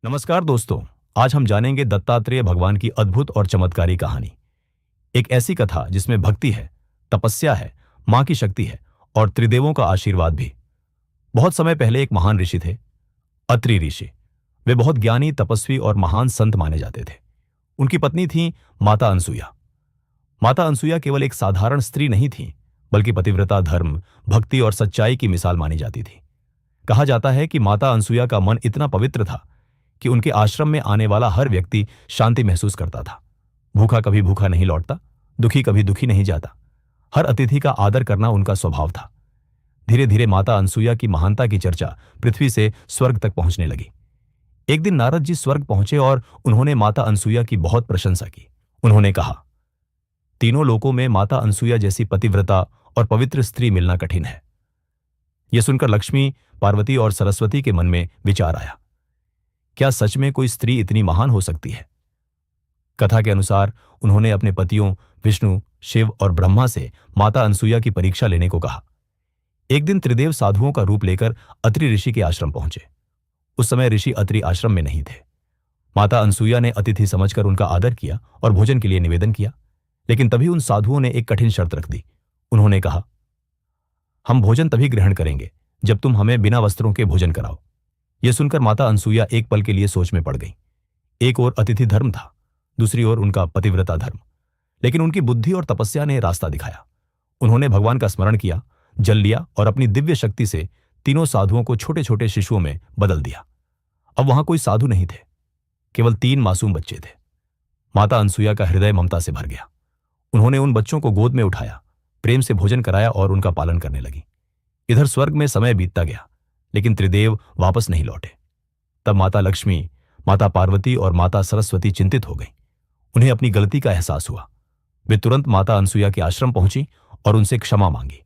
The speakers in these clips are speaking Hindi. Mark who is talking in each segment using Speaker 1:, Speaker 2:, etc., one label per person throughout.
Speaker 1: नमस्कार दोस्तों। आज हम जानेंगे दत्तात्रेय भगवान की अद्भुत और चमत्कारी कहानी। एक ऐसी कथा जिसमें भक्ति है, तपस्या है, मां की शक्ति है और त्रिदेवों का आशीर्वाद भी। बहुत समय पहले एक महान ऋषि थे, अत्रि ऋषि। वे बहुत ज्ञानी, तपस्वी और महान संत माने जाते थे। उनकी पत्नी थी माता अनसुया। माता अनसुया केवल एक साधारण स्त्री नहीं थी, बल्कि पतिव्रता, धर्म, भक्ति और सच्चाई की मिसाल मानी जाती थी। कहा जाता है कि माता अनसुया का मन इतना पवित्र था कि उनके आश्रम में आने वाला हर व्यक्ति शांति महसूस करता था। भूखा कभी भूखा नहीं लौटता, दुखी कभी दुखी नहीं जाता। हर अतिथि का आदर करना उनका स्वभाव था। धीरे धीरे माता अनसुया की महानता की चर्चा पृथ्वी से स्वर्ग तक पहुंचने लगी। एक दिन नारद जी स्वर्ग पहुंचे और उन्होंने माता अनसुया की बहुत प्रशंसा की। उन्होंने कहा, तीनों लोकों में माता अनसुया जैसी पतिव्रता और पवित्र स्त्री मिलना कठिन है। यह सुनकर लक्ष्मी, पार्वती और सरस्वती के मन में विचार आया, क्या सच में कोई स्त्री इतनी महान हो सकती है? कथा के अनुसार उन्होंने अपने पतियों विष्णु, शिव और ब्रह्मा से माता अनसुया की परीक्षा लेने को कहा। एक दिन त्रिदेव साधुओं का रूप लेकर अत्रि ऋषि के आश्रम पहुंचे। उस समय ऋषि अत्रि आश्रम में नहीं थे। माता अनसुया ने अतिथि समझकर उनका आदर किया और भोजन के लिए निवेदन किया, लेकिन तभी उन साधुओं ने एक कठिन शर्त रख दी। उन्होंने कहा, हम भोजन तभी ग्रहण करेंगे जब तुम हमें बिना वस्त्रों के भोजन कराओ। यह सुनकर माता अनसुया एक पल के लिए सोच में पड़ गई। एक ओर अतिथि धर्म था, दूसरी ओर उनका पतिव्रता धर्म। लेकिन उनकी बुद्धि और तपस्या ने रास्ता दिखाया। उन्होंने भगवान का स्मरण किया, जल लिया और अपनी दिव्य शक्ति से तीनों साधुओं को छोटे छोटे शिशुओं में बदल दिया। अब वहां कोई साधु नहीं थे, केवल 3 मासूम बच्चे थे। माता अनसुया का हृदय ममता से भर गया। उन्होंने उन बच्चों को गोद में उठाया, प्रेम से भोजन कराया और उनका पालन करने लगी। इधर स्वर्ग में समय बीतता गया, लेकिन त्रिदेव वापस नहीं लौटे। तब माता लक्ष्मी, माता पार्वती और माता सरस्वती चिंतित हो गईं। उन्हें अपनी गलती का एहसास हुआ। वे तुरंत माता अनसुया के आश्रम पहुंची और उनसे क्षमा मांगी।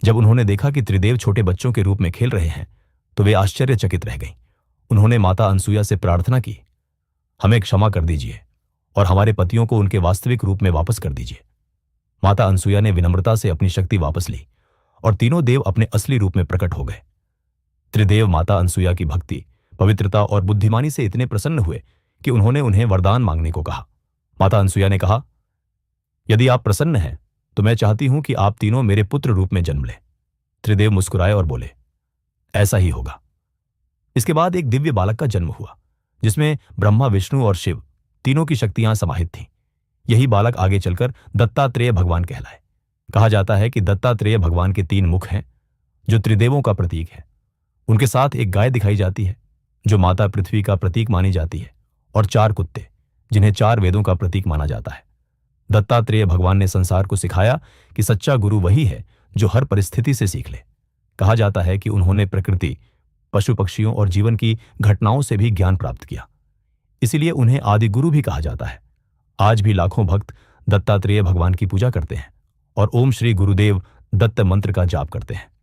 Speaker 1: जब उन्होंने देखा कि त्रिदेव छोटे बच्चों के रूप में खेल रहे हैं, तो वे आश्चर्यचकित रह गईं। उन्होंने माता अनसुया से प्रार्थना की, हमें क्षमा कर दीजिए और हमारे पतियों को उनके वास्तविक रूप में वापस कर दीजिए। माता अनसुया ने विनम्रता से अपनी शक्ति वापस ली और तीनों देव अपने असली रूप में प्रकट हो गए। त्रिदेव माता अनसुया की भक्ति, पवित्रता और बुद्धिमानी से इतने प्रसन्न हुए कि उन्होंने उन्हें वरदान मांगने को कहा। माता अनसुया ने कहा, यदि आप प्रसन्न हैं तो मैं चाहती हूं कि आप तीनों मेरे पुत्र रूप में जन्म लें। त्रिदेव मुस्कुराए और बोले, ऐसा ही होगा। इसके बाद एक दिव्य बालक का जन्म हुआ, जिसमें ब्रह्मा, विष्णु और शिव तीनों की शक्तियां समाहित थीं। यही बालक आगे चलकर दत्तात्रेय भगवान कहलाए। कहा जाता है कि दत्तात्रेय भगवान के 3 मुख हैं, जो त्रिदेवों का प्रतीक है। उनके साथ एक गाय दिखाई जाती है, जो माता पृथ्वी का प्रतीक मानी जाती है, और 4 कुत्ते, जिन्हें 4 वेदों का प्रतीक माना जाता है। दत्तात्रेय भगवान ने संसार को सिखाया कि सच्चा गुरु वही है जो हर परिस्थिति से सीख ले। कहा जाता है कि उन्होंने प्रकृति, पशु पक्षियों और जीवन की घटनाओं से भी ज्ञान प्राप्त किया। इसीलिए उन्हें आदि गुरु भी कहा जाता है। आज भी लाखों भक्त दत्तात्रेय भगवान की पूजा करते हैं और ओम श्री गुरुदेव दत्त मंत्र का जाप करते हैं।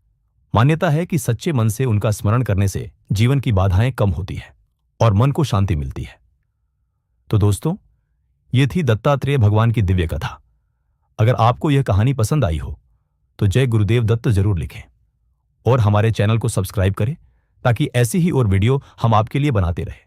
Speaker 1: मान्यता है कि सच्चे मन से उनका स्मरण करने से जीवन की बाधाएं कम होती हैं और मन को शांति मिलती है। तो दोस्तों, ये थी दत्तात्रेय भगवान की दिव्य कथा। अगर आपको यह कहानी पसंद आई हो तो जय गुरुदेव दत्त जरूर लिखें और हमारे चैनल को सब्सक्राइब करें, ताकि ऐसी ही और वीडियो हम आपके लिए बनाते रहें।